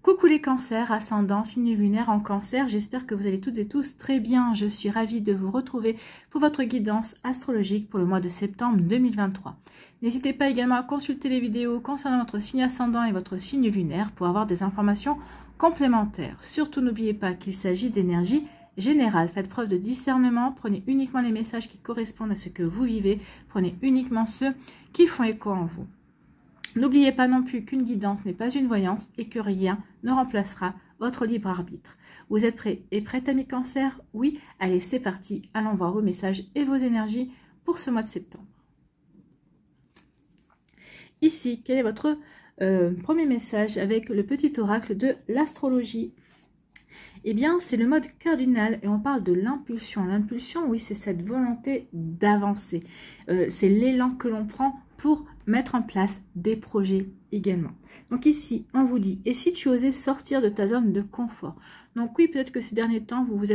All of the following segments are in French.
Coucou les cancers, ascendant, signe lunaire en cancer, j'espère que vous allez toutes et tous très bien. Je suis ravie de vous retrouver pour votre guidance astrologique pour le mois de septembre 2023. N'hésitez pas également à consulter les vidéos concernant votre signe ascendant et votre signe lunaire pour avoir des informations complémentaires. Surtout n'oubliez pas qu'il s'agit d'énergie générale. Faites preuve de discernement, prenez uniquement les messages qui correspondent à ce que vous vivez, prenez uniquement ceux qui font écho en vous. N'oubliez pas non plus qu'une guidance n'est pas une voyance et que rien ne remplacera votre libre arbitre. Vous êtes prêts et prêtes, amis cancer? Oui? Allez, c'est parti. Allons voir vos messages et vos énergies pour ce mois de septembre. Ici, quel est votre premier message avec le petit oracle de l'astrologie? Eh bien, c'est le mode cardinal et on parle de l'impulsion. L'impulsion, oui, c'est cette volonté d'avancer. C'est l'élan que l'on prend pour mettre en place des projets également. Donc ici, on vous dit, et si tu osais sortir de ta zone de confort? Donc oui, peut-être que ces derniers temps, vous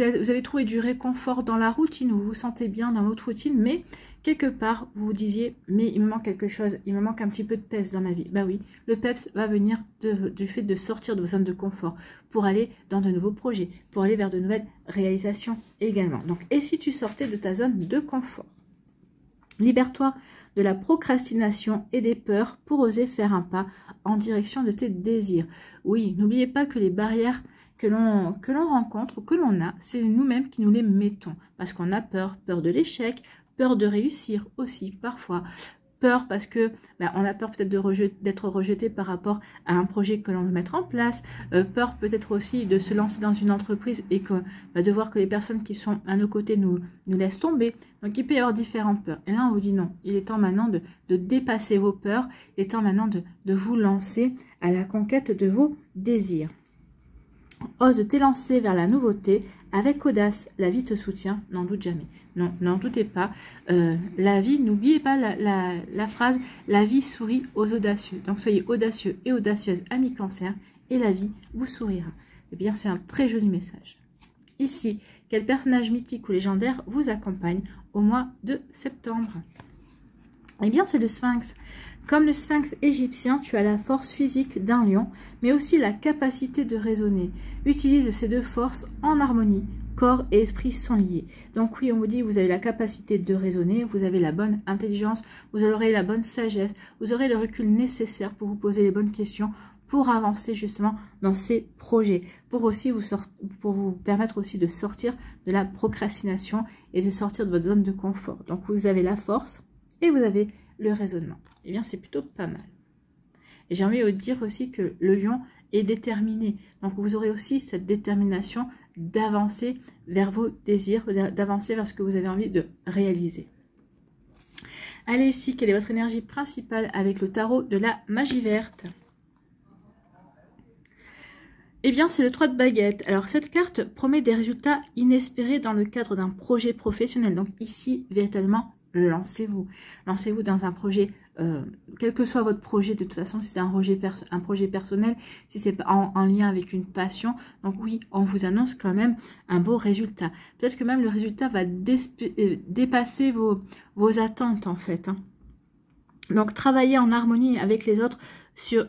avez trouvé du réconfort dans la routine, vous vous sentez bien dans votre routine, mais quelque part, vous vous disiez, mais il me manque quelque chose, il me manque un petit peu de peps dans ma vie. Bah oui, le peps va venir du fait de sortir de vos zones de confort pour aller dans de nouveaux projets, pour aller vers de nouvelles réalisations également. Donc, et si tu sortais de ta zone de confort? Libère-toi de la procrastination et des peurs pour oser faire un pas en direction de tes désirs. Oui, n'oubliez pas que les barrières que l'on rencontre ou que l'on a, c'est nous-mêmes qui nous les mettons. Parce qu'on a peur de l'échec, peur de réussir aussi parfois, peur parce que on a peur peut-être d'être rejeté par rapport à un projet que l'on veut mettre en place, peur peut-être aussi de se lancer dans une entreprise et que de voir que les personnes qui sont à nos côtés nous laissent tomber. Donc il peut y avoir différentes peurs. Et là on vous dit non, il est temps maintenant de dépasser vos peurs, il est temps maintenant de vous lancer à la conquête de vos désirs. Ose t'élancer vers la nouveauté avec audace, la vie te soutient, n'en doute jamais. Non, n'en doutez pas. La vie, n'oubliez pas la phrase « la vie sourit aux audacieux ». Donc soyez audacieux et audacieuses, amis cancer, et la vie vous sourira. Eh bien, c'est un très joli message. Ici, quel personnage mythique ou légendaire vous accompagne au mois de septembre? Eh bien, c'est le Sphinx. Comme le Sphinx égyptien, tu as la force physique d'un lion, mais aussi la capacité de raisonner. Utilise ces deux forces en harmonie. Corps et esprit sont liés. Donc oui, on vous dit, vous avez la capacité de raisonner, vous avez la bonne intelligence, vous aurez la bonne sagesse, vous aurez le recul nécessaire pour vous poser les bonnes questions, pour avancer justement dans ces projets, pour vous permettre aussi de sortir de la procrastination et de sortir de votre zone de confort. Donc vous avez la force et vous avez le raisonnement. Eh bien, c'est plutôt pas mal. Et j'ai envie de dire aussi que le lion est déterminé. Donc, vous aurez aussi cette détermination d'avancer vers vos désirs, d'avancer vers ce que vous avez envie de réaliser. Allez, ici, quelle est votre énergie principale avec le tarot de la magie verte? Eh bien, c'est le 3 de baguette. Alors, cette carte promet des résultats inespérés dans le cadre d'un projet professionnel. Donc, ici, véritablement, lancez-vous. Lancez-vous dans un projet, quel que soit votre projet, de toute façon, si c'est un projet personnel, si c'est en lien avec une passion. Donc oui, on vous annonce quand même un beau résultat. Peut-être que même le résultat va dépasser vos attentes, en fait. Donc, travailler en harmonie avec les autres sur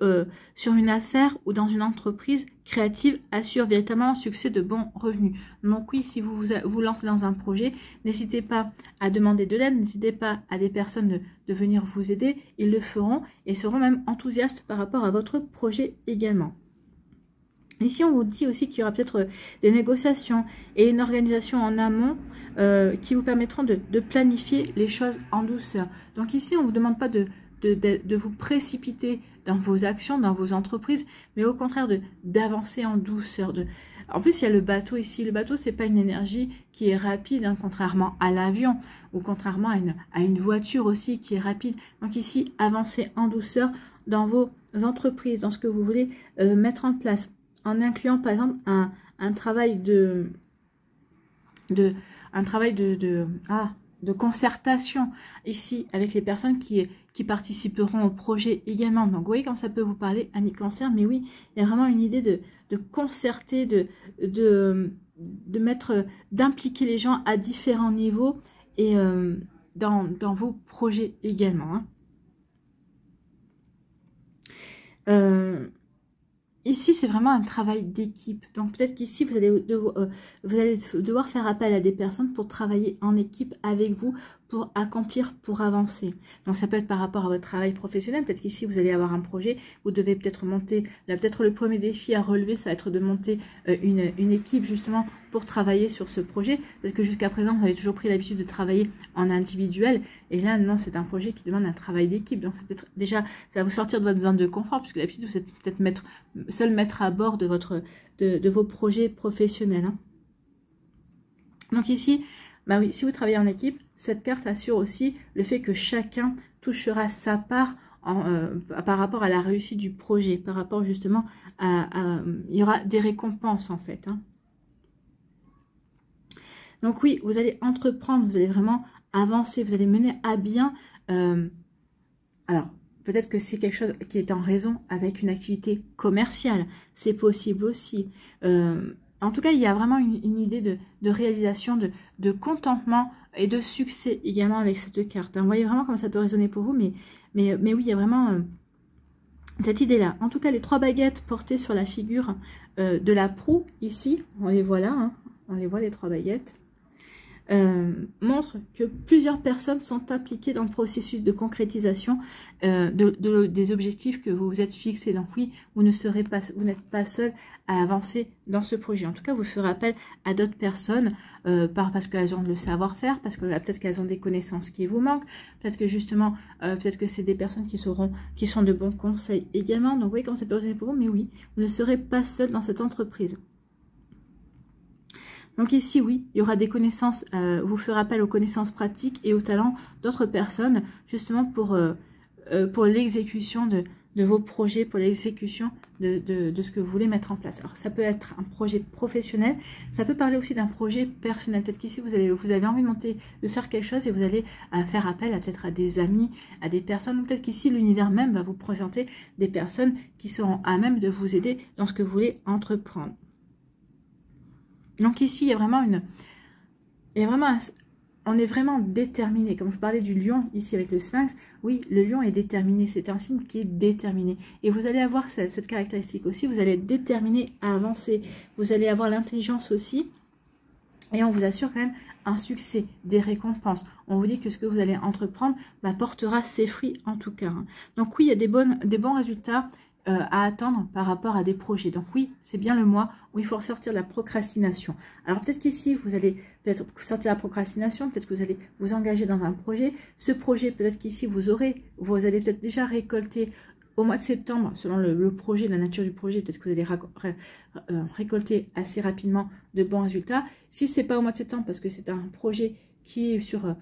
une affaire ou dans une entreprise créative assure véritablement un succès de bons revenus. Donc oui, si vous lancez dans un projet, n'hésitez pas à demander de l'aide, n'hésitez pas à des personnes de venir vous aider, ils le feront et seront même enthousiastes par rapport à votre projet également. Ici, on vous dit aussi qu'il y aura peut-être des négociations et une organisation en amont qui vous permettront de planifier les choses en douceur. Donc ici, on ne vous demande pas de vous précipiter dans vos actions, dans vos entreprises, mais au contraire d'avancer en douceur. En plus, il y a le bateau ici. Le bateau, c'est pas une énergie qui est rapide, hein, contrairement à l'avion, ou contrairement à une voiture aussi qui est rapide. Donc ici, avancez en douceur dans vos entreprises, dans ce que vous voulez mettre en place, en incluant par exemple un travail de concertation ici avec les personnes qui participeront au projet également. Donc vous voyez comme ça peut vous parler, amis cancer, mais oui, il y a vraiment une idée de concerter, d'impliquer les gens à différents niveaux et dans vos projets également. Hein. Ici, c'est vraiment un travail d'équipe. Donc, peut-être qu'ici, vous allez devoir faire appel à des personnes pour travailler en équipe avec vous, pour accomplir, pour avancer. Donc, ça peut être par rapport à votre travail professionnel. Peut-être qu'ici, vous allez avoir un projet. Vous devez peut-être monter, là, peut-être le premier défi à relever, ça va être de monter une équipe, justement, pour travailler sur ce projet. Parce que jusqu'à présent, vous avez toujours pris l'habitude de travailler en individuel. Et là, non, c'est un projet qui demande un travail d'équipe. Donc, c'est peut-être déjà, ça va vous sortir de votre zone de confort, puisque d'habitude, vous êtes peut-être seul maître à bord de vos projets professionnels. Hein. Donc ici, bah oui, si vous travaillez en équipe, cette carte assure aussi le fait que chacun touchera sa part par rapport à la réussite du projet, par rapport justement il y aura des récompenses en fait. Hein. Donc oui, vous allez entreprendre, vous allez vraiment avancer, vous allez mener à bien. Alors, peut-être que c'est quelque chose qui est en raison avec une activité commerciale. C'est possible aussi. En tout cas, il y a vraiment une idée de réalisation, de contentement et de succès également avec cette carte. Vous voyez vraiment comment ça peut résonner pour vous. Mais oui, il y a vraiment cette idée-là. En tout cas, les 3 baguettes portées sur la figure de la proue, ici, on les voit là. Hein, on les voit, les 3 baguettes. Montre que plusieurs personnes sont impliquées dans le processus de concrétisation des objectifs que vous vous êtes fixés. Donc oui, vous n'êtes pas seul à avancer dans ce projet. En tout cas, vous ferez appel à d'autres personnes parce qu'elles ont le savoir-faire, parce que peut-être qu'elles ont des connaissances qui vous manquent, peut-être que justement, peut-être que c'est des personnes qui sont de bons conseils également. Donc oui, comment ça peut résonner pour vous, mais oui, vous ne serez pas seul dans cette entreprise. Donc ici, oui, il y aura des connaissances, vous ferez appel aux connaissances pratiques et aux talents d'autres personnes, justement pour l'exécution de vos projets, pour l'exécution de ce que vous voulez mettre en place. Alors, ça peut être un projet professionnel, ça peut parler aussi d'un projet personnel. Peut-être qu'ici, vous avez envie de faire quelque chose et vous allez faire appel peut-être à des amis, à des personnes. Peut-être qu'ici, l'univers même va vous présenter des personnes qui seront à même de vous aider dans ce que vous voulez entreprendre. Donc ici, on est vraiment déterminé. Comme je parlais du lion ici avec le sphinx, oui, le lion est déterminé. C'est un signe qui est déterminé. Et vous allez avoir cette caractéristique aussi. Vous allez être déterminé à avancer. Vous allez avoir l'intelligence aussi. Et on vous assure quand même un succès, des récompenses. On vous dit que ce que vous allez entreprendre portera ses fruits en tout cas. Hein. Donc oui, il y a des bons résultats à attendre par rapport à des projets. Donc oui, c'est bien le mois où il faut ressortir de la procrastination. Alors peut-être qu'ici, vous allez peut-être sortir de la procrastination, peut-être que vous allez vous engager dans un projet. Ce projet, peut-être qu'ici, vous allez peut-être déjà récolter au mois de septembre, selon le projet, la nature du projet, peut-être que vous allez récolter assez rapidement de bons résultats. Si ce n'est pas au mois de septembre, parce que c'est un projet qui est sur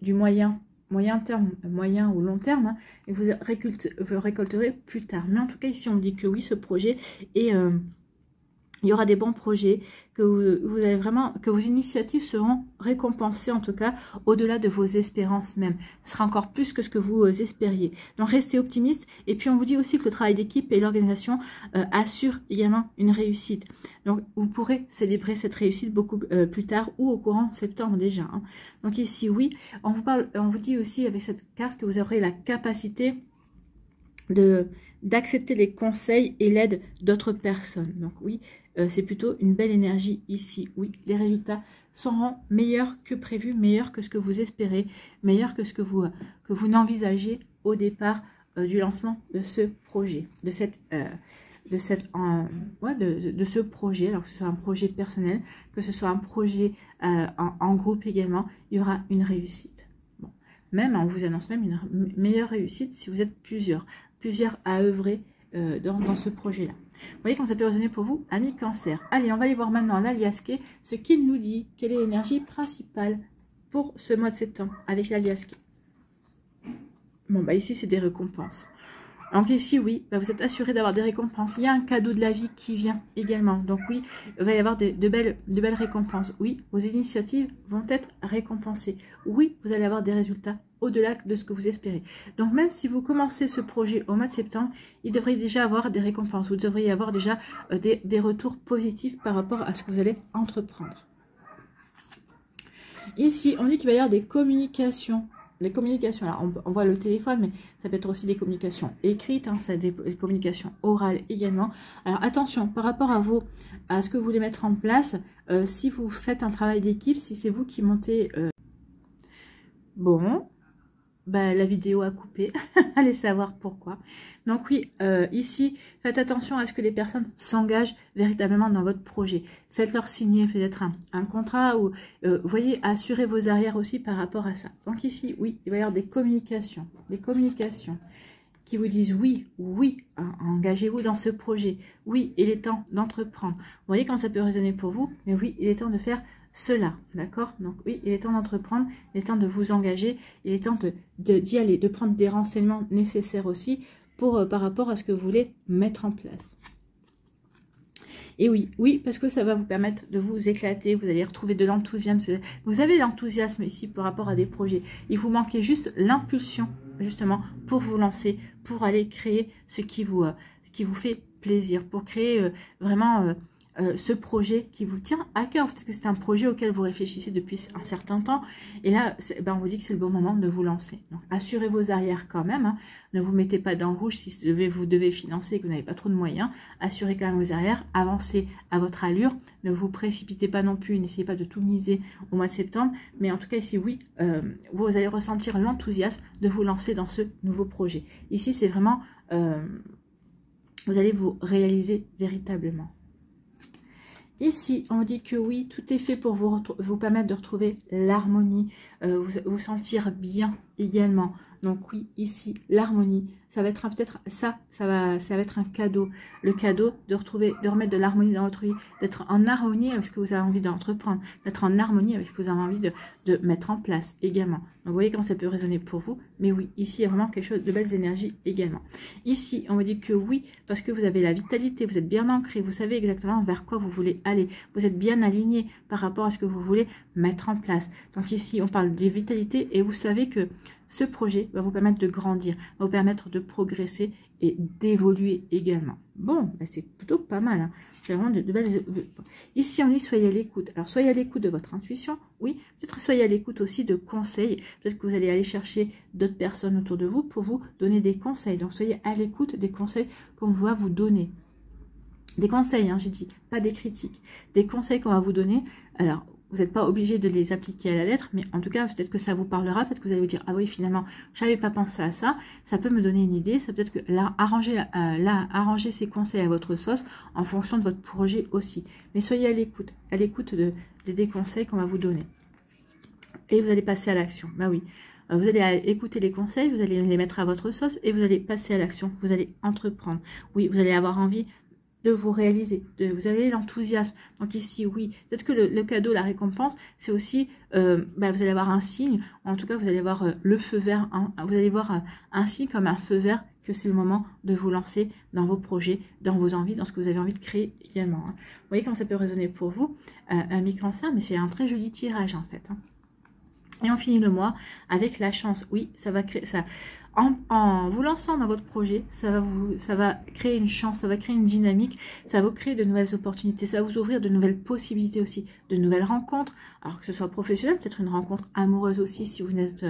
du moyen terme, moyen ou long terme, hein, et vous récolterez plus tard. Mais en tout cas, ici, on dit que oui, ce projet, et il y aura des bons projets, que vos initiatives seront récompensées, en tout cas, au-delà de vos espérances même. Ce sera encore plus que ce que vous espériez. Donc, restez optimiste. Et puis, on vous dit aussi que le travail d'équipe et l'organisation assurent également une réussite. Donc, vous pourrez célébrer cette réussite beaucoup plus tard ou au courant septembre déjà. Hein. Donc, ici, oui, on vous dit aussi avec cette carte que vous aurez la capacité d'accepter les conseils et l'aide d'autres personnes. Donc, oui, c'est plutôt une belle énergie ici. Oui, les résultats seront meilleurs que prévu, meilleurs que ce que vous espérez, meilleurs que ce que vous n'envisagez au départ du lancement de ce projet, de ce projet, alors que ce soit un projet personnel, que ce soit un projet en groupe également, il y aura une réussite. Bon. Même, on vous annonce même une meilleure réussite si vous êtes plusieurs à œuvrer dans ce projet-là. Vous voyez comment ça peut résonner pour vous, amis Cancer. Allez, on va aller voir maintenant l'Aliasque, ce qu'il nous dit, quelle est l'énergie principale pour ce mois de septembre avec l'Aliasque. Bon, ici, c'est des récompenses. Donc ici, oui, vous êtes assuré d'avoir des récompenses. Il y a un cadeau de la vie qui vient également. Donc oui, il va y avoir de belles récompenses. Oui, vos initiatives vont être récompensées. Oui, vous allez avoir des résultats au-delà de ce que vous espérez. Donc même si vous commencez ce projet au mois de septembre, il devrait déjà avoir des récompenses. Vous devriez avoir déjà des retours positifs par rapport à ce que vous allez entreprendre. Ici, on dit qu'il va y avoir des communications des communications. Alors, on voit le téléphone, mais ça peut être aussi des communications écrites, hein, ça des communications orales également. Alors, attention, par rapport à ce que vous voulez mettre en place, si vous faites un travail d'équipe, si c'est vous qui montez... Bon, bah, la vidéo a coupé, allez savoir pourquoi. Donc oui, ici, faites attention à ce que les personnes s'engagent véritablement dans votre projet. Faites-leur signer peut-être un contrat ou, voyez, assurez vos arrières aussi par rapport à ça. Donc ici, oui, il va y avoir des communications qui vous disent oui, oui, hein, engagez-vous dans ce projet. Oui, il est temps d'entreprendre. Vous voyez comment ça peut résonner pour vous, mais oui, il est temps de faire cela, d'accord? Donc oui, il est temps d'entreprendre, il est temps de vous engager, il est temps d'y aller, de prendre des renseignements nécessaires aussi par rapport à ce que vous voulez mettre en place. Et oui, oui, parce que ça va vous permettre de vous éclater, vous allez retrouver de l'enthousiasme. Vous avez l'enthousiasme ici par rapport à des projets. Il vous manquait juste l'impulsion, justement, pour vous lancer, pour aller créer ce qui vous fait plaisir, pour créer vraiment... ce projet qui vous tient à cœur, parce que c'est un projet auquel vous réfléchissez depuis un certain temps, et là, on vous dit que c'est le bon moment de vous lancer. Donc, assurez vos arrières quand même, hein. Ne vous mettez pas dans le rouge si vous devez financer et que vous n'avez pas trop de moyens, assurez quand même vos arrières, avancez à votre allure, ne vous précipitez pas non plus, n'essayez pas de tout miser au mois de septembre, mais en tout cas ici, oui, vous allez ressentir l'enthousiasme de vous lancer dans ce nouveau projet. Ici, c'est vraiment, vous allez vous réaliser véritablement. Ici, on dit que oui, tout est fait pour vous permettre de retrouver l'harmonie, vous sentir bien également. Donc oui, ici, l'harmonie, ça va être peut-être ça va être un cadeau. Le cadeau de remettre de l'harmonie dans votre vie, d'être en harmonie avec ce que vous avez envie d'entreprendre, d'être en harmonie avec ce que vous avez envie de mettre en place également. Donc vous voyez comment ça peut résonner pour vous. Mais oui, ici, il y a vraiment quelque chose de belles énergies également. Ici, on me dit que oui, parce que vous avez la vitalité, vous êtes bien ancré, vous savez exactement vers quoi vous voulez aller. Vous êtes bien aligné par rapport à ce que vous voulez mettre en place. Donc ici, on parle de vitalité et vous savez que ce projet va vous permettre de grandir, va vous permettre de progresser et d'évoluer également. Bon, ben c'est plutôt pas mal. Hein. C'est vraiment de belles... Ici, on dit soyez à l'écoute. Alors, soyez à l'écoute de votre intuition. Oui, peut-être soyez à l'écoute aussi de conseils. Peut-être que vous allez aller chercher d'autres personnes autour de vous pour vous donner des conseils. Donc, soyez à l'écoute des conseils qu'on va vous donner. Des conseils, hein, j'ai dit, pas des critiques. Des conseils qu'on va vous donner. Alors, vous n'êtes pas obligé de les appliquer à la lettre, mais en tout cas, peut-être que ça vous parlera, peut-être que vous allez vous dire, ah oui, finalement, je n'avais pas pensé à ça, ça peut me donner une idée, ça peut-être que là, arranger ces conseils à votre sauce en fonction de votre projet aussi. Mais soyez à l'écoute des conseils qu'on va vous donner. Et vous allez passer à l'action, bah oui. Vous allez écouter les conseils, vous allez les mettre à votre sauce et vous allez passer à l'action, vous allez entreprendre. Oui, vous allez avoir envie de vous réaliser, vous avez l'enthousiasme. Donc ici, oui, peut-être que le cadeau, la récompense, c'est aussi, vous allez avoir un signe, en tout cas, vous allez avoir le feu vert, hein, vous allez voir un signe comme un feu vert, que c'est le moment de vous lancer dans vos projets, dans vos envies, dans ce que vous avez envie de créer également. Hein. Vous voyez comment ça peut résonner pour vous, un mi-cancer, mais c'est un très joli tirage en fait. Hein. Et on finit le mois avec la chance. Oui, ça va créer ça. En vous lançant dans votre projet, ça va créer une chance, ça va créer une dynamique, ça va vous créer de nouvelles opportunités, ça va vous ouvrir de nouvelles possibilités aussi, de nouvelles rencontres, alors que ce soit professionnel, peut-être une rencontre amoureuse aussi si vous êtes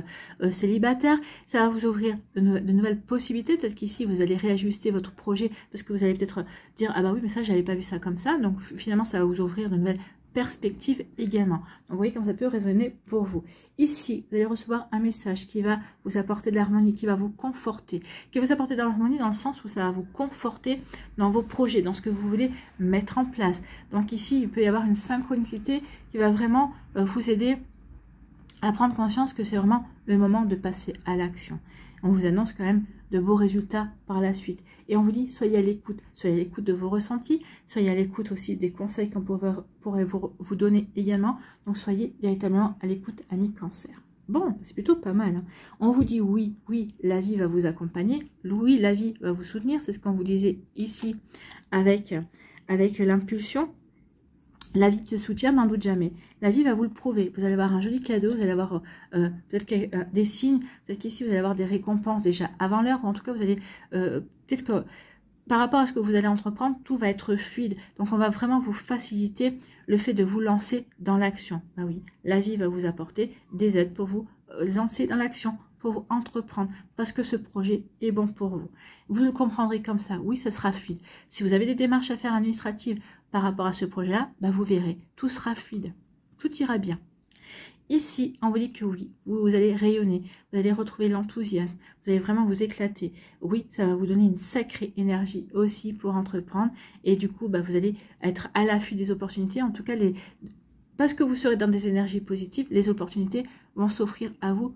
célibataire, ça va vous ouvrir de nouvelles possibilités, peut-être qu'ici vous allez réajuster votre projet parce que vous allez peut-être dire, ah bah oui mais ça j'avais pas vu ça comme ça, donc finalement ça va vous ouvrir de nouvelles perspective également. Donc vous voyez comment ça peut résonner pour vous. Ici, vous allez recevoir un message qui va vous apporter de l'harmonie, qui va vous conforter, qui va vous apporter de l'harmonie dans le sens où ça va vous conforter dans vos projets, dans ce que vous voulez mettre en place. Donc ici, il peut y avoir une synchronicité qui va vraiment vous aider à prendre conscience que c'est vraiment le moment de passer à l'action. On vous annonce quand même de beaux résultats par la suite. Et on vous dit, soyez à l'écoute de vos ressentis, soyez à l'écoute aussi des conseils qu'on pourrait vous donner également. Donc soyez véritablement à l'écoute, amis cancer. Bon, c'est plutôt pas mal. Hein. On vous dit oui, oui, la vie va vous accompagner, oui, la vie va vous soutenir. C'est ce qu'on vous disait ici avec l'impulsion. La vie te soutient, n'en doute jamais. La vie va vous le prouver. Vous allez avoir un joli cadeau, vous allez avoir peut-être des signes, peut-être qu'ici vous allez avoir des récompenses déjà avant l'heure, ou en tout cas vous allez peut-être que par rapport à ce que vous allez entreprendre, tout va être fluide. Donc on va vraiment vous faciliter le fait de vous lancer dans l'action. Ah oui, la vie va vous apporter des aides pour vous lancer dans l'action, pour vous entreprendre, parce que ce projet est bon pour vous. Vous le comprendrez comme ça, oui, ça sera fluide. Si vous avez des démarches à faire administratives par rapport à ce projet-là, bah vous verrez, tout sera fluide, tout ira bien. Ici, on vous dit que oui, vous allez rayonner, vous allez retrouver l'enthousiasme, vous allez vraiment vous éclater. Oui, ça va vous donner une sacrée énergie aussi pour entreprendre. Et du coup, bah, vous allez être à l'affût des opportunités. En tout cas, parce que vous serez dans des énergies positives, les opportunités vont s'offrir à vous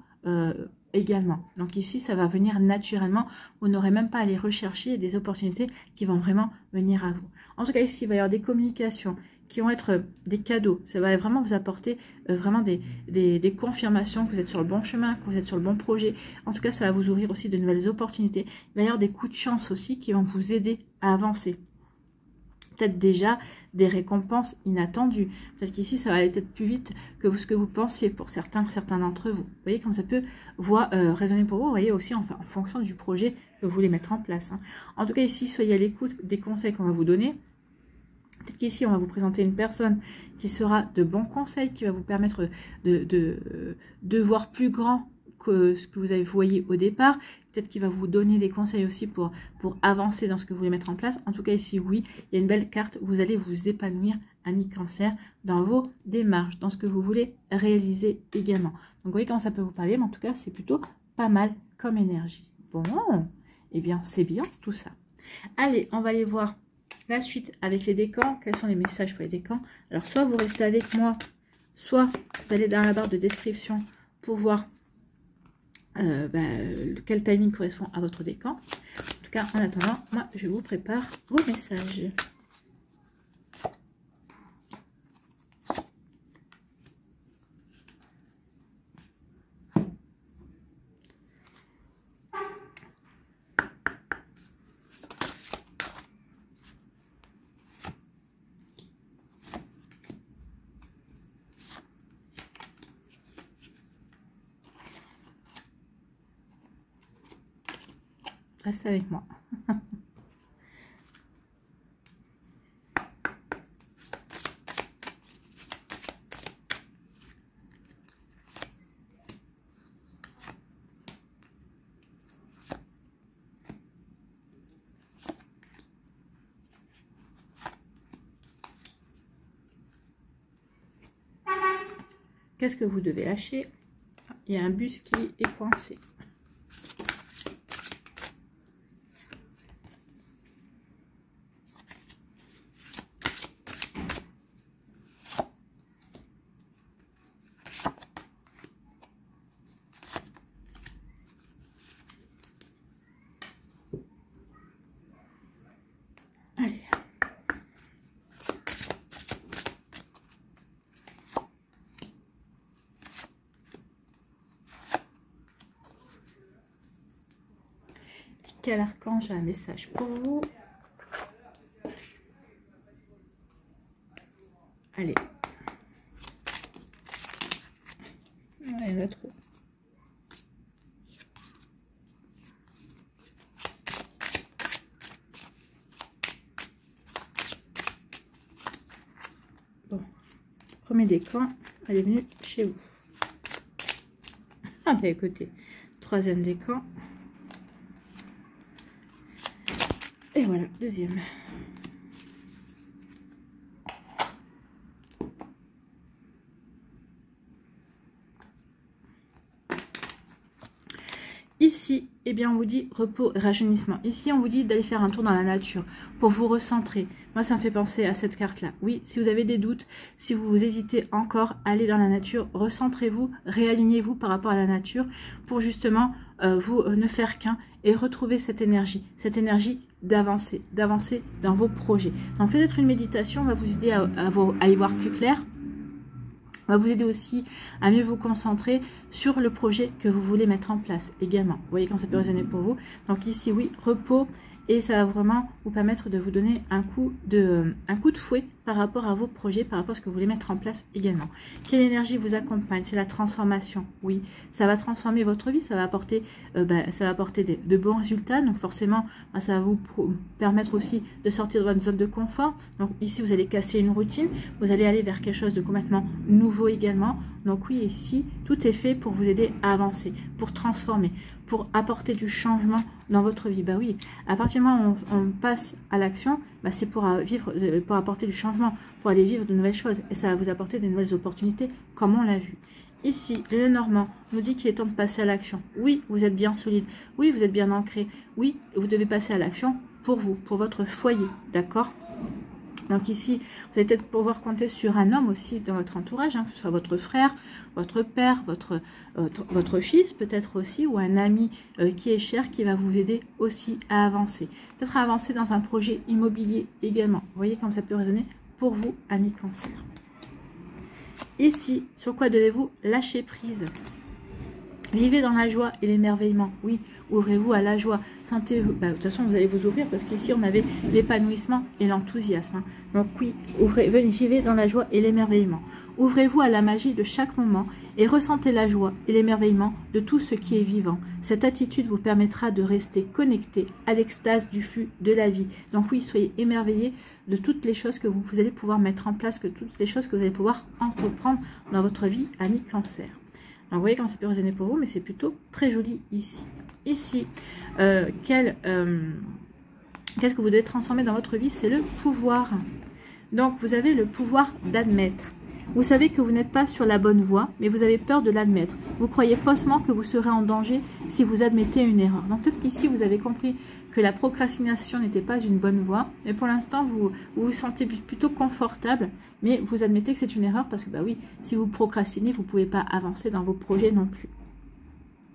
également. Donc ici, ça va venir naturellement. Vous n'aurez même pas à aller rechercher des opportunités qui vont vraiment venir à vous. En tout cas, ici, il va y avoir des communications qui vont être des cadeaux. Ça va vraiment vous apporter vraiment des confirmations que vous êtes sur le bon chemin, que vous êtes sur le bon projet. En tout cas, ça va vous ouvrir aussi de nouvelles opportunités. Il va y avoir des coups de chance aussi qui vont vous aider à avancer. Peut-être déjà des récompenses inattendues. Peut-être qu'ici, ça va aller peut-être plus vite que ce que vous pensiez pour certains d'entre vous. Vous voyez comme ça peut résonner pour vous. Vous voyez aussi en fonction du projet que vous voulez mettre en place. Hein. En tout cas, ici, soyez à l'écoute des conseils qu'on va vous donner. Peut-être qu'ici, on va vous présenter une personne qui sera de bons conseils, qui va vous permettre de voir plus grand que ce que vous avez voyé au départ. Peut-être qu'il va vous donner des conseils aussi pour avancer dans ce que vous voulez mettre en place. En tout cas, ici, oui, il y a une belle carte. Vous allez vous épanouir, ami Cancer, dans vos démarches, dans ce que vous voulez réaliser également. Donc, vous voyez comment ça peut vous parler, mais en tout cas, c'est plutôt pas mal comme énergie. Bon, eh bien, c'est bien tout ça. Allez, on va aller voir la suite avec les décans. Quels sont les messages pour les décans? Alors, soit vous restez avec moi, soit vous allez dans la barre de description pour voir quel timing correspond à votre décan. En tout cas, en attendant, moi, je vous prépare vos messages. Reste avec moi. Qu'est-ce que vous devez lâcher? Il y a un bus qui est coincé. Allez. Quel archange a un message pour vous? Allez. Il y en a trop. Bon. Premier décan, elle est venue chez vous. Ah bah écoutez, troisième décan. Et voilà, deuxième. Ici, eh bien, on vous dit repos et rajeunissement. Ici, on vous dit d'aller faire un tour dans la nature pour vous recentrer. Moi, ça me fait penser à cette carte-là. Oui, si vous avez des doutes, si vous hésitez encore, allez dans la nature, recentrez-vous, réalignez-vous par rapport à la nature pour justement vous ne faire qu'un et retrouver cette énergie d'avancer dans vos projets. Donc, peut-être une méditation va vous aider à y voir plus clair. Va vous aider aussi à mieux vous concentrer sur le projet que vous voulez mettre en place également. Vous voyez quand ça peut résonner pour vous. Donc ici, oui, repos et ça va vraiment vous permettre de vous donner un coup de fouet par rapport à vos projets, par rapport à ce que vous voulez mettre en place également. Quelle énergie vous accompagne? C'est la transformation. Oui, ça va transformer votre vie, ça va apporter, de bons résultats. Donc forcément, ça va vous permettre aussi de sortir de votre zone de confort. Donc ici, vous allez casser une routine, vous allez aller vers quelque chose de complètement nouveau également. Donc oui, ici, tout est fait pour vous aider à avancer, pour transformer, pour apporter du changement dans votre vie. Bah oui, à partir du moment où on passe à l'action, bah c'est pour pour apporter du changement, pour aller vivre de nouvelles choses. Et ça va vous apporter de nouvelles opportunités, comme on l'a vu. Ici, le Normand nous dit qu'il est temps de passer à l'action. Oui, vous êtes bien solide. Oui, vous êtes bien ancré. Oui, vous devez passer à l'action pour vous, pour votre foyer. D'accord ? Donc ici, vous allez peut-être pouvoir compter sur un homme aussi dans votre entourage, hein, que ce soit votre frère, votre père, votre fils peut-être aussi, ou un ami qui est cher, qui va vous aider aussi à avancer. Peut-être à avancer dans un projet immobilier également. Vous voyez comme ça peut résonner pour vous, amis Cancer. Ici, sur quoi devez-vous lâcher prise? Vivez dans la joie et l'émerveillement. Oui, ouvrez-vous à la joie. Sentez-vous. De toute façon, vous allez vous ouvrir parce qu'ici, on avait l'épanouissement et l'enthousiasme. Hein. Donc oui, venez, vivez dans la joie et l'émerveillement. Ouvrez-vous à la magie de chaque moment et ressentez la joie et l'émerveillement de tout ce qui est vivant. Cette attitude vous permettra de rester connecté à l'extase du flux de la vie. Donc oui, soyez émerveillés de toutes les choses que vous allez pouvoir mettre en place, que toutes les choses que vous allez pouvoir entreprendre dans votre vie, amis Cancer. Alors, vous voyez comment ça peut résonner pour vous, mais c'est plutôt très joli ici. Ici, qu'est-ce que vous devez transformer dans votre vie? C'est le pouvoir. Donc, vous avez le pouvoir d'admettre. Vous savez que vous n'êtes pas sur la bonne voie, mais vous avez peur de l'admettre. Vous croyez faussement que vous serez en danger si vous admettez une erreur. Donc, peut-être qu'ici, vous avez compris que la procrastination n'était pas une bonne voie, mais pour l'instant, vous vous sentez plutôt confortable, mais vous admettez que c'est une erreur parce que, bah oui, si vous procrastinez, vous ne pouvez pas avancer dans vos projets non plus.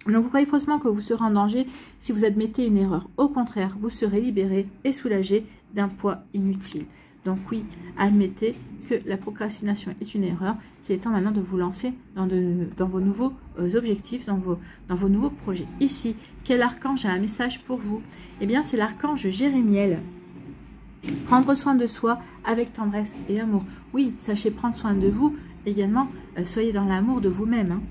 Donc, vous croyez faussement que vous serez en danger si vous admettez une erreur. Au contraire, vous serez libéré et soulagé d'un poids inutile. Donc oui, admettez que la procrastination est une erreur, qu'il est temps maintenant de vous lancer dans vos nouveaux objectifs, dans vos nouveaux projets. Ici, quel archange a un message pour vous? Eh bien, c'est l'archange Jérémiel. Prendre soin de soi avec tendresse et amour. Oui, sachez prendre soin de vous également, soyez dans l'amour de vous-même. Hein.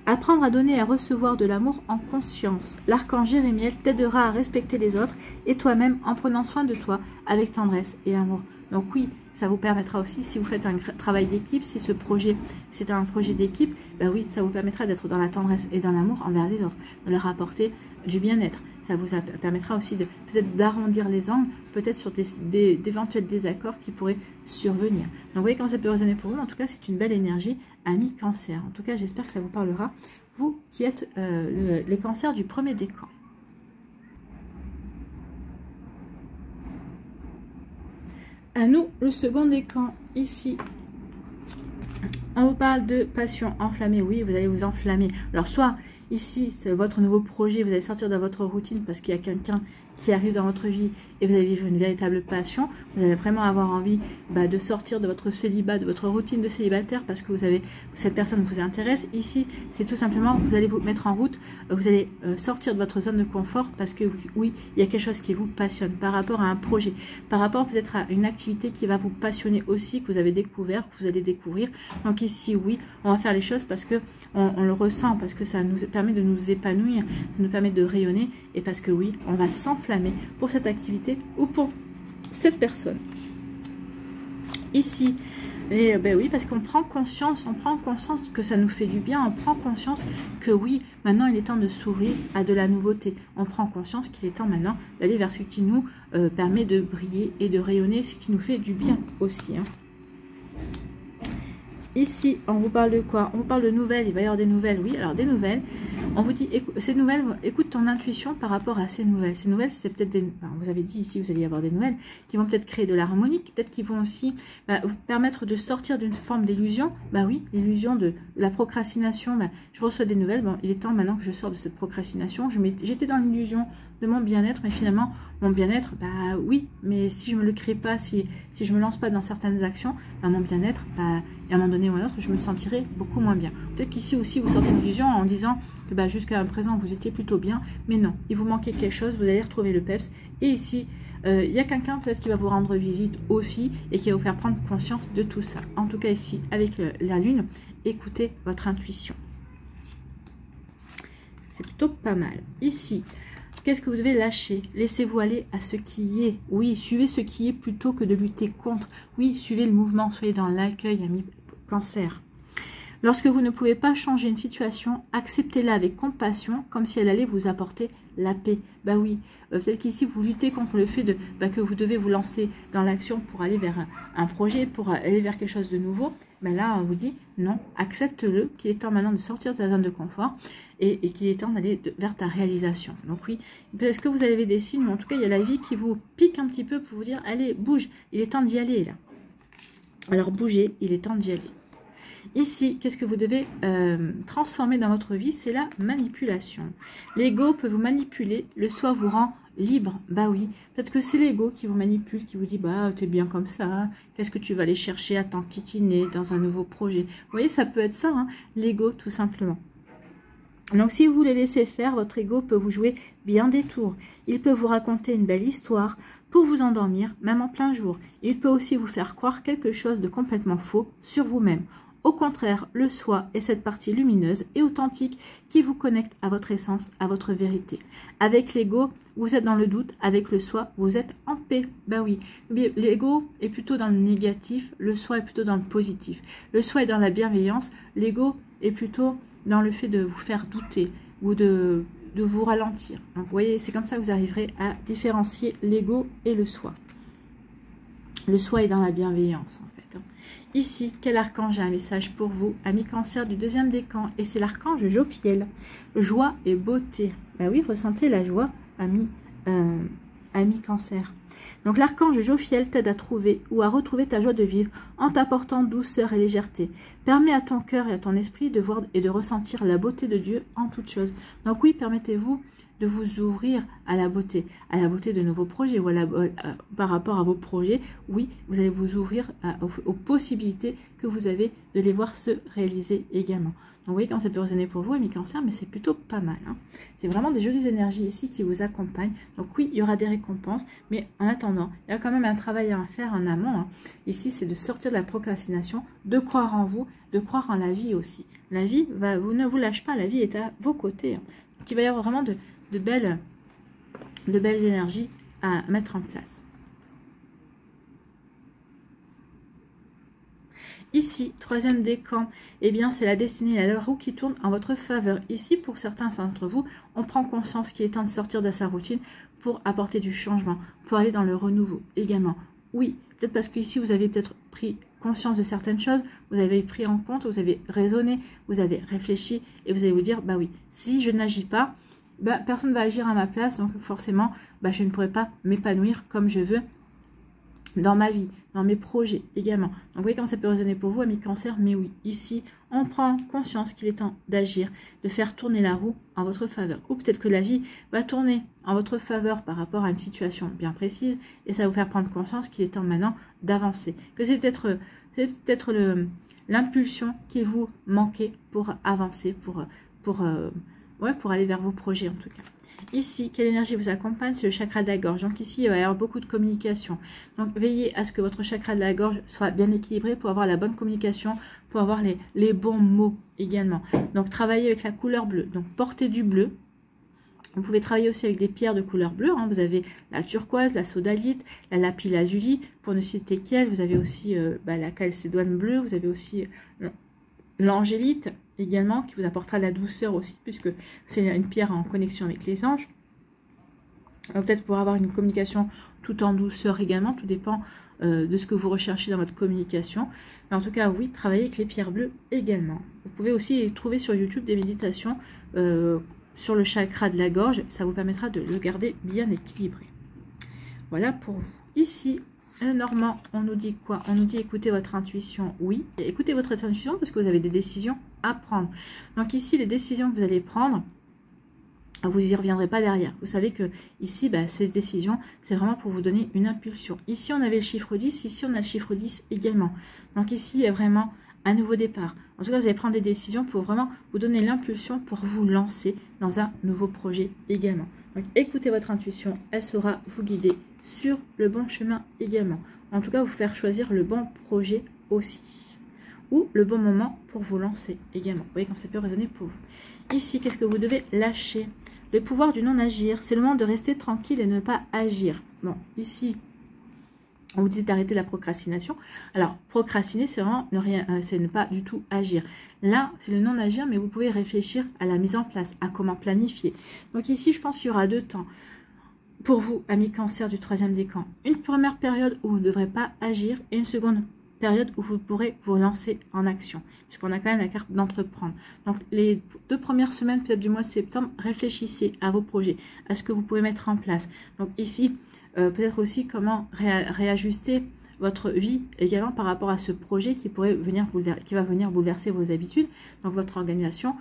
Apprendre à donner et à recevoir de l'amour en conscience. L'archange Jérémiel t'aidera à respecter les autres et toi-même en prenant soin de toi avec tendresse et amour. Donc oui, ça vous permettra aussi, si vous faites un travail d'équipe, si ce projet, c'est un projet d'équipe, ben oui, ça vous permettra d'être dans la tendresse et dans l'amour envers les autres, de leur apporter du bien-être. Ça vous permettra aussi de peut-être d'arrondir les angles, peut-être sur d'éventuels désaccords qui pourraient survenir. Donc vous voyez comment ça peut résonner pour vous. En tout cas, c'est une belle énergie, amis Cancer. En tout cas, j'espère que ça vous parlera, vous qui êtes les cancers du premier décan. À nous, le second décan, ici. On vous parle de passion enflammée. Oui, vous allez vous enflammer. Alors, soit ici, c'est votre nouveau projet, vous allez sortir de votre routine parce qu'il y a quelqu'un qui arrive dans votre vie et vous allez vivre une véritable passion. Vous allez vraiment avoir envie de sortir de votre célibat, de votre routine de célibataire parce que cette personne vous intéresse. Ici, c'est tout simplement, vous allez vous mettre en route, vous allez sortir de votre zone de confort parce que oui, il y a quelque chose qui vous passionne par rapport à un projet, par rapport peut-être à une activité qui va vous passionner aussi, que vous avez découvert, que vous allez découvrir. Donc ici, oui, on va faire les choses parce que on le ressent, parce que ça nous permet de nous épanouir, ça nous permet de rayonner et parce que oui, on va s'enflammer pour cette activité ou pour cette personne. Ici, et ben oui, parce qu'on prend conscience que ça nous fait du bien, on prend conscience que oui, maintenant il est temps de s'ouvrir à de la nouveauté. On prend conscience qu'il est temps maintenant d'aller vers ce qui nous permet de briller et de rayonner, ce qui nous fait du bien aussi. Hein. Ici, on vous parle de quoi? On vous parle de nouvelles, il va y avoir des nouvelles, oui, alors des nouvelles. On vous dit, ces nouvelles, écoute ton intuition par rapport à ces nouvelles. Ces nouvelles, c'est peut-être des... Enfin, vous avez dit ici, vous allez y avoir des nouvelles qui vont peut-être créer de l'harmonie, peut-être qui vont aussi vous permettre de sortir d'une forme d'illusion. Oui, l'illusion de la procrastination. Je reçois des nouvelles, bon, il est temps maintenant que je sors de cette procrastination. J'étais dans l'illusion de mon bien-être, mais finalement, mon bien-être, bah oui, mais si je me le crée pas, si je me lance pas dans certaines actions, bah, mon bien-être, bah, et à un moment donné ou à un autre, je me sentirai beaucoup moins bien. Peut-être qu'ici aussi, vous sortez d'illusion en disant que bah, jusqu'à présent, vous étiez plutôt bien, mais non, il vous manquait quelque chose, vous allez retrouver le peps, et ici, il y a quelqu'un peut-être qui va vous rendre visite aussi, et qui va vous faire prendre conscience de tout ça. En tout cas ici, avec la lune, écoutez votre intuition. C'est plutôt pas mal. Ici, qu'est-ce que vous devez lâcher? Laissez-vous aller à ce qui est. Oui, suivez ce qui est plutôt que de lutter contre. Oui, suivez le mouvement, soyez dans l'accueil, ami Cancer. Lorsque vous ne pouvez pas changer une situation, acceptez-la avec compassion, comme si elle allait vous apporter la paix. Bah oui, peut-être qu'ici vous luttez contre le fait que vous devez vous lancer dans l'action pour aller vers un projet, pour aller vers quelque chose de nouveau. Mais là, on vous dit non, accepte-le, qu'il est temps maintenant de sortir de sa zone de confort et qu'il est temps d'aller vers ta réalisation. Donc oui, est-ce que vous avez des signes? En tout cas, il y a la vie qui vous pique un petit peu pour vous dire, allez, bouge, il est temps d'y aller là. Alors bougez, il est temps d'y aller. Ici, qu'est-ce que vous devez transformer dans votre vie? C'est la manipulation. L'ego peut vous manipuler, le soi vous rend libre. Bah oui, peut-être que c'est l'ego qui vous manipule, qui vous dit, bah t'es bien comme ça, qu'est-ce que tu vas aller chercher à t'enquiquiner dans un nouveau projet? Vous voyez, ça peut être ça, hein, l'ego tout simplement. Donc si vous les laissez faire, votre ego peut vous jouer bien des tours. Il peut vous raconter une belle histoire pour vous endormir, même en plein jour. Il peut aussi vous faire croire quelque chose de complètement faux sur vous-même. Au contraire, le soi est cette partie lumineuse et authentique qui vous connecte à votre essence, à votre vérité. Avec l'ego, vous êtes dans le doute. Avec le soi, vous êtes en paix. Ben oui, l'ego est plutôt dans le négatif, le soi est plutôt dans le positif. Le soi est dans la bienveillance, l'ego est plutôt dans le fait de vous faire douter ou de vous ralentir. Donc vous voyez, c'est comme ça que vous arriverez à différencier l'ego et le soi. Le soi est dans la bienveillance en fait. Ici, quel archange a un message pour vous? Ami Cancer du deuxième décan, et c'est l'archange Jophiel. Joie et beauté. Ben oui, ressentez la joie, ami Cancer. Donc l'archange Jophiel t'aide à trouver ou à retrouver ta joie de vivre en t'apportant douceur et légèreté. Permet à ton cœur et à ton esprit de voir et de ressentir la beauté de Dieu en toutes choses. Donc oui, permettez-vous de vous ouvrir à la beauté de nouveaux projets ou par rapport à vos projets. Oui, vous allez vous ouvrir aux possibilités que vous avez de les voir se réaliser également. Donc vous voyez comment ça peut résonner pour vous, ami Cancer, mais c'est plutôt pas mal. Hein. C'est vraiment des jolies énergies ici qui vous accompagnent. Donc oui, il y aura des récompenses, mais en attendant, il y a quand même un travail à faire en amont. Hein. Ici, c'est de sortir de la procrastination, de croire en vous, de croire en la vie aussi. La vie, vous ne vous lâche pas, la vie est à vos côtés. Hein. Donc il va y avoir vraiment de belles énergies à mettre en place. Ici, troisième décan, eh bien c'est la destinée et la roue qui tourne en votre faveur. Ici, pour certains d'entre vous, on prend conscience qu'il est temps de sortir de sa routine pour apporter du changement, pour aller dans le renouveau également. Oui, peut-être parce qu'ici, vous avez peut-être pris conscience de certaines choses, vous avez pris en compte, vous avez raisonné, vous avez réfléchi et vous allez vous dire, bah oui, si je n'agis pas, bah, personne ne va agir à ma place, donc forcément, bah, je ne pourrai pas m'épanouir comme je veux dans ma vie, dans mes projets également. Donc vous voyez comment ça peut résonner pour vous, ami Cancer, mais oui, ici, on prend conscience qu'il est temps d'agir, de faire tourner la roue en votre faveur. Ou peut-être que la vie va tourner en votre faveur par rapport à une situation bien précise, et ça va vous faire prendre conscience qu'il est temps maintenant d'avancer. Que c'est peut-être l'impulsion qui vous manquait pour avancer, pour aller vers vos projets en tout cas. Ici, quelle énergie vous accompagne? C'est le chakra de la gorge. Donc ici, il va y avoir beaucoup de communication. Donc veillez à ce que votre chakra de la gorge soit bien équilibré pour avoir la bonne communication, pour avoir les bons mots également. Donc travaillez avec la couleur bleue. Donc portez du bleu. Vous pouvez travailler aussi avec des pierres de couleur bleue. Hein. Vous avez la turquoise, la sodalite, la lapis-lazuli, pour ne citer qu'elle. Vous avez aussi la calcédoine bleue. Vous avez aussi l'angélite également, qui vous apportera de la douceur aussi, puisque c'est une pierre en connexion avec les anges. Peut-être pour avoir une communication tout en douceur également, tout dépend de ce que vous recherchez dans votre communication. Mais en tout cas, oui, travaillez avec les pierres bleues également. Vous pouvez aussi trouver sur YouTube des méditations sur le chakra de la gorge, ça vous permettra de le garder bien équilibré. Voilà pour vous. Ici, Normand, on nous dit quoi? On nous dit écoutez votre intuition, oui. Écoutez votre intuition parce que vous avez des décisions à prendre. Donc ici, les décisions que vous allez prendre, vous y reviendrez pas derrière. Vous savez que ici, ces décisions, c'est vraiment pour vous donner une impulsion. Ici, on avait le chiffre 10, ici, on a le chiffre 10 également. Donc ici, il y a vraiment un nouveau départ. En tout cas, vous allez prendre des décisions pour vraiment vous donner l'impulsion pour vous lancer dans un nouveau projet également. Donc écoutez votre intuition, elle saura vous guider sur le bon chemin également. En tout cas, vous faire choisir le bon projet aussi. Ou le bon moment pour vous lancer également. Vous voyez comme ça peut résonner pour vous. Ici, qu'est-ce que vous devez lâcher? Le pouvoir du non-agir. C'est le moment de rester tranquille et ne pas agir. Bon, ici, on vous dit d'arrêter la procrastination. Alors, procrastiner, c'est vraiment c'est ne pas du tout agir. Là, c'est le non-agir, mais vous pouvez réfléchir à la mise en place, à comment planifier. Donc ici, je pense qu'il y aura 2 temps. Pour vous, amis cancer du 3e décan, une première période où vous ne devrez pas agir et une seconde période où vous pourrez vous lancer en action, puisqu'on a quand même la carte d'entreprendre. Donc les 2 premières semaines peut-être du mois de septembre, réfléchissez à vos projets, à ce que vous pouvez mettre en place. Donc ici, peut-être aussi comment réajuster votre vie également par rapport à ce projet qui pourrait venir qui va venir bouleverser vos habitudes, donc votre organisation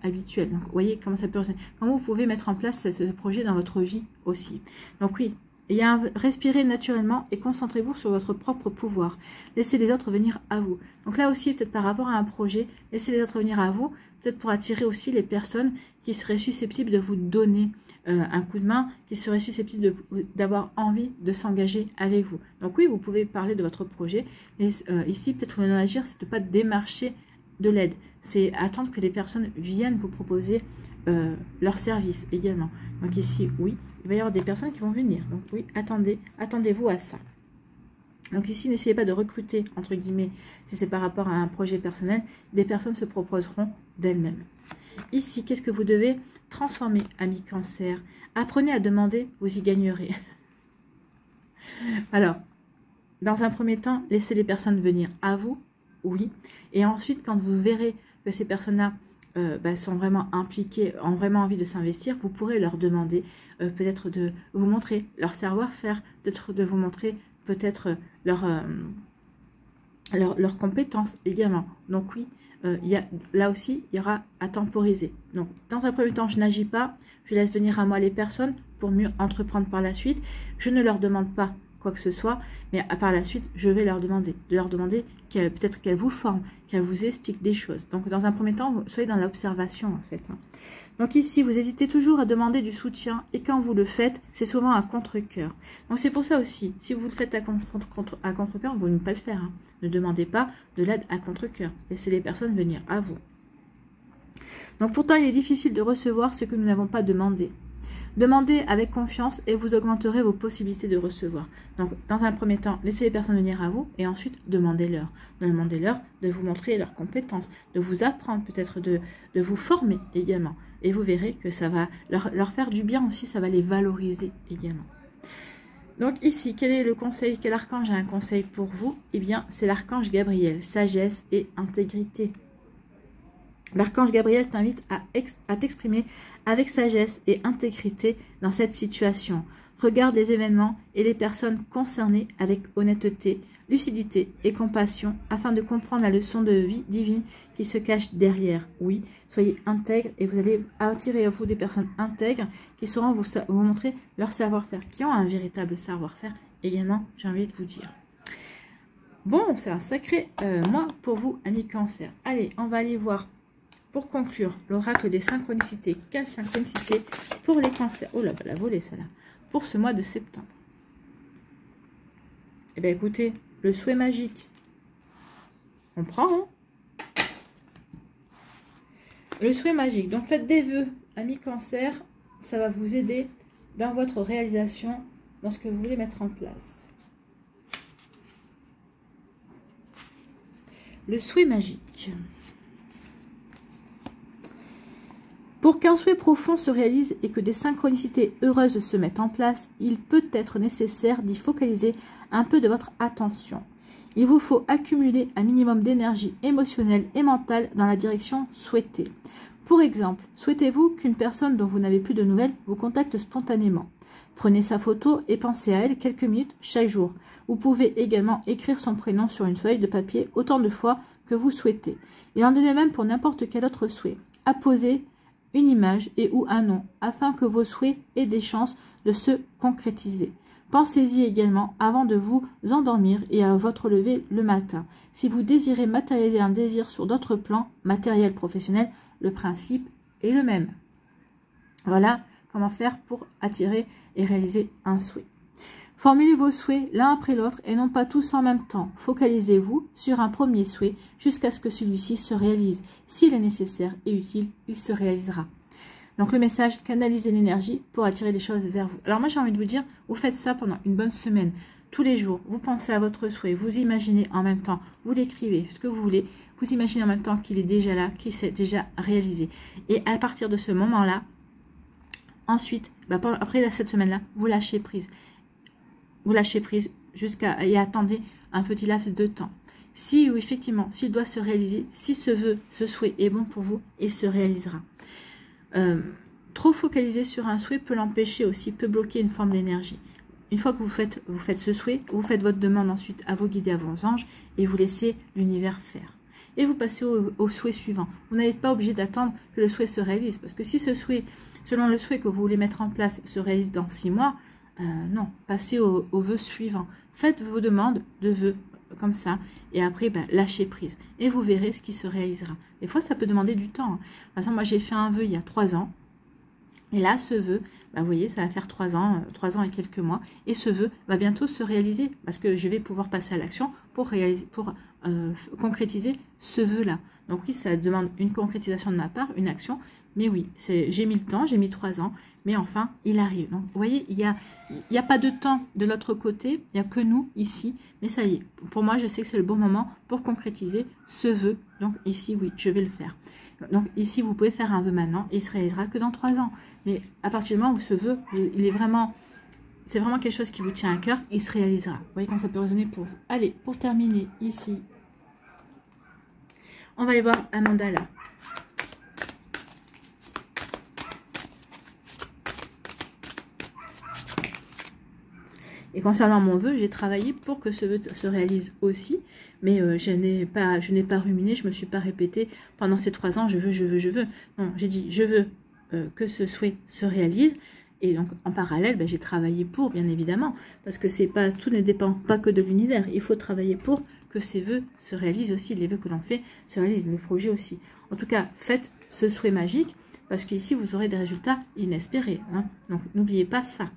habituelle. Donc vous voyez comment ça peut, comment vous pouvez mettre en place ce projet dans votre vie aussi. Donc oui, respirez naturellement et concentrez-vous sur votre propre pouvoir. Laissez les autres venir à vous. Donc là aussi, peut-être par rapport à un projet, laissez les autres venir à vous, peut-être pour attirer aussi les personnes qui seraient susceptibles de vous donner un coup de main, qui seraient susceptibles d'avoir envie de s'engager avec vous. Donc oui, vous pouvez parler de votre projet, mais ici, peut-être le non-agir, c'est de ne pas démarcher de l'aide. C'est attendre que les personnes viennent vous proposer leur service également. Donc ici, oui, il va y avoir des personnes qui vont venir. Donc oui, attendez-vous à ça. Donc ici, n'essayez pas de recruter, entre guillemets, si c'est par rapport à un projet personnel, des personnes se proposeront d'elles-mêmes. Ici, qu'est-ce que vous devez transformer, amis cancer? Apprenez à demander, vous y gagnerez. Alors, dans un premier temps, laissez les personnes venir à vous, oui. Et ensuite, quand vous verrez que ces personnes-là sont vraiment impliquées, ont vraiment envie de s'investir, vous pourrez leur demander peut-être de vous montrer leur savoir-faire, peut-être de vous montrer peut-être leurs compétences également. Donc oui, là aussi, il y aura à temporiser. Donc, dans un premier temps, je n'agis pas, je laisse venir à moi les personnes pour mieux entreprendre par la suite. Je ne leur demande pas quoi que ce soit, mais par la suite, je vais leur demander, peut-être qu'elles vous forment, qu'elles vous expliquent des choses. Donc, dans un premier temps, soyez dans l'observation, en fait. Donc ici, vous hésitez toujours à demander du soutien, et quand vous le faites, c'est souvent à contre-cœur. Donc c'est pour ça aussi, si vous le faites à contre-cœur, vous ne pouvez pas le faire. Ne demandez pas de l'aide à contre-cœur. Laissez les personnes venir à vous. Donc pourtant, il est difficile de recevoir ce que nous n'avons pas demandé. Demandez avec confiance et vous augmenterez vos possibilités de recevoir. Donc, dans un premier temps, laissez les personnes venir à vous et ensuite, demandez-leur. Demandez-leur de vous montrer leurs compétences, de vous apprendre, peut-être de vous former également. Et vous verrez que ça va leur faire du bien aussi, ça va les valoriser également. Donc ici, quel est le conseil? Quel archange a un conseil pour vous? Eh bien, c'est l'archange Gabriel, sagesse et intégrité. L'archange Gabriel t'invite à t'exprimer avec sagesse et intégrité dans cette situation. Regarde les événements et les personnes concernées avec honnêteté, lucidité et compassion afin de comprendre la leçon de vie divine qui se cache derrière. Oui, soyez intègres et vous allez attirer à vous des personnes intègres qui sauront vous montrer leur savoir-faire, qui ont un véritable savoir-faire également, j'ai envie de vous dire. Bon, c'est un sacré mois pour vous, amis cancer. Allez, on va aller voir. Pour conclure, l'oracle des synchronicités. Quelle synchronicité pour les cancers? Oh là, la volée, celle-là. Pour ce mois de septembre. Eh bien, écoutez, le souhait magique. On prend, hein? Le souhait magique. Donc, faites des vœux, amis cancer. Ça va vous aider dans votre réalisation, dans ce que vous voulez mettre en place. Le souhait magique. Pour qu'un souhait profond se réalise et que des synchronicités heureuses se mettent en place, il peut être nécessaire d'y focaliser un peu de votre attention. Il vous faut accumuler un minimum d'énergie émotionnelle et mentale dans la direction souhaitée. Pour exemple, souhaitez-vous qu'une personne dont vous n'avez plus de nouvelles vous contacte spontanément? Prenez sa photo et pensez à elle quelques minutes chaque jour. Vous pouvez également écrire son prénom sur une feuille de papier autant de fois que vous souhaitez. Il en est de même pour n'importe quel autre souhait. Apposez une image et ou un nom afin que vos souhaits aient des chances de se concrétiser. Pensez-y également avant de vous endormir et à votre lever le matin. Si vous désirez matérialiser un désir sur d'autres plans, matériels, professionnels, le principe est le même. Voilà comment faire pour attirer et réaliser un souhait. Formulez vos souhaits l'un après l'autre et non pas tous en même temps. Focalisez-vous sur un premier souhait jusqu'à ce que celui-ci se réalise. S'il est nécessaire et utile, il se réalisera. Donc le message, canalisez l'énergie pour attirer les choses vers vous. Alors moi j'ai envie de vous dire, vous faites ça pendant une bonne semaine. Tous les jours, vous pensez à votre souhait, vous imaginez en même temps, vous l'écrivez, ce que vous voulez, vous imaginez en même temps qu'il est déjà là, qu'il s'est déjà réalisé. Et à partir de ce moment-là, ensuite, après cette semaine-là, vous lâchez prise. Vous lâchez prise jusqu'à et attendez un petit laps de temps. Si ou effectivement, s'il doit se réaliser, si ce vœu, ce souhait est bon pour vous, il se réalisera. Trop focaliser sur un souhait peut l'empêcher aussi, peut bloquer une forme d'énergie. Une fois que vous faites ce souhait, vous faites votre demande ensuite à vos guides et à vos anges et vous laissez l'univers faire. Et vous passez au souhait suivant. Vous n'êtes pas obligé d'attendre que le souhait se réalise. Parce que si ce souhait, selon le souhait que vous voulez mettre en place, se réalise dans 6 mois, non, passez au vœu suivant. Faites vos demandes de vœux comme ça et après lâchez prise. Et vous verrez ce qui se réalisera. Des fois, ça peut demander du temps. Par exemple, moi j'ai fait un vœu il y a 3 ans. Et là, ce vœu, vous voyez, ça va faire 3 ans et quelques mois. Et ce vœu va bientôt se réaliser parce que je vais pouvoir passer à l'action pour concrétiser ce vœu-là. Donc oui, ça demande une concrétisation de ma part, une action. Mais oui, j'ai mis le temps, j'ai mis 3 ans. Mais enfin, il arrive. Donc vous voyez, il y a pas de temps de l'autre côté. Il n'y a que nous ici. Mais ça y est, pour moi, je sais que c'est le bon moment pour concrétiser ce vœu. Donc ici, oui, je vais le faire. Donc ici, vous pouvez faire un vœu maintenant et il se réalisera que dans 3 ans. Mais à partir du moment où ce vœu, c'est vraiment quelque chose qui vous tient à cœur, il se réalisera. Vous voyez comment ça peut résonner pour vous. Allez, pour terminer ici, on va aller voir un mandala. Et concernant mon vœu, j'ai travaillé pour que ce vœu se réalise aussi, mais je n'ai pas ruminé, je ne me suis pas répété pendant ces 3 ans, je veux. Non, j'ai dit, je veux que ce souhait se réalise. Et donc, en parallèle, j'ai travaillé pour, bien évidemment, parce que tout ne dépend pas que de l'univers. Il faut travailler pour que ces vœux se réalisent aussi, les vœux que l'on fait se réalisent, les projets aussi. En tout cas, faites ce souhait magique, parce qu'ici, vous aurez des résultats inespérés. Hein. Donc, n'oubliez pas ça.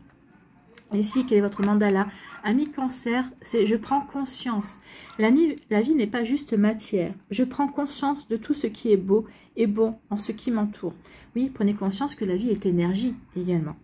Ici, quel est votre mandala? Ami Cancer, c'est je prends conscience. La vie n'est pas juste matière. Je prends conscience de tout ce qui est beau et bon en ce qui m'entoure. Oui, prenez conscience que la vie est énergie également.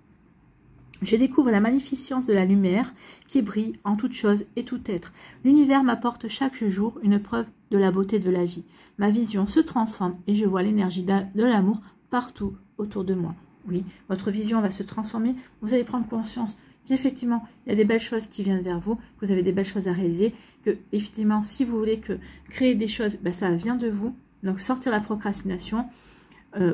Je découvre la magnificence de la lumière qui brille en toute chose et tout être. L'univers m'apporte chaque jour une preuve de la beauté de la vie. Ma vision se transforme et je vois l'énergie de l'amour partout autour de moi. Oui, votre vision va se transformer. Vous allez prendre conscience qu'effectivement, il y a des belles choses qui viennent vers vous, que vous avez des belles choses à réaliser, que effectivement, si vous voulez créer des choses, ça vient de vous. Donc, sortir la procrastination,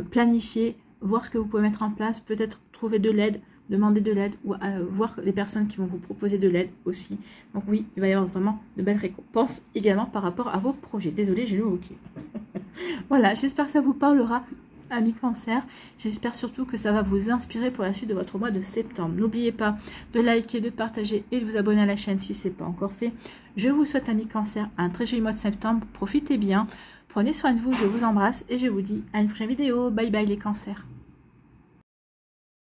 planifier, voir ce que vous pouvez mettre en place, peut-être trouver de l'aide, demander de l'aide ou voir les personnes qui vont vous proposer de l'aide aussi. Donc oui, il va y avoir vraiment de belles récompenses également par rapport à vos projets. Désolée, j'ai le hockey. Voilà, j'espère que ça vous parlera, amis Cancer. J'espère surtout que ça va vous inspirer pour la suite de votre mois de septembre. N'oubliez pas de liker, de partager et de vous abonner à la chaîne si ce n'est pas encore fait. Je vous souhaite, amis Cancer, un très joli mois de septembre. Profitez bien, prenez soin de vous, je vous embrasse et je vous dis à une prochaine vidéo. Bye bye les Cancers.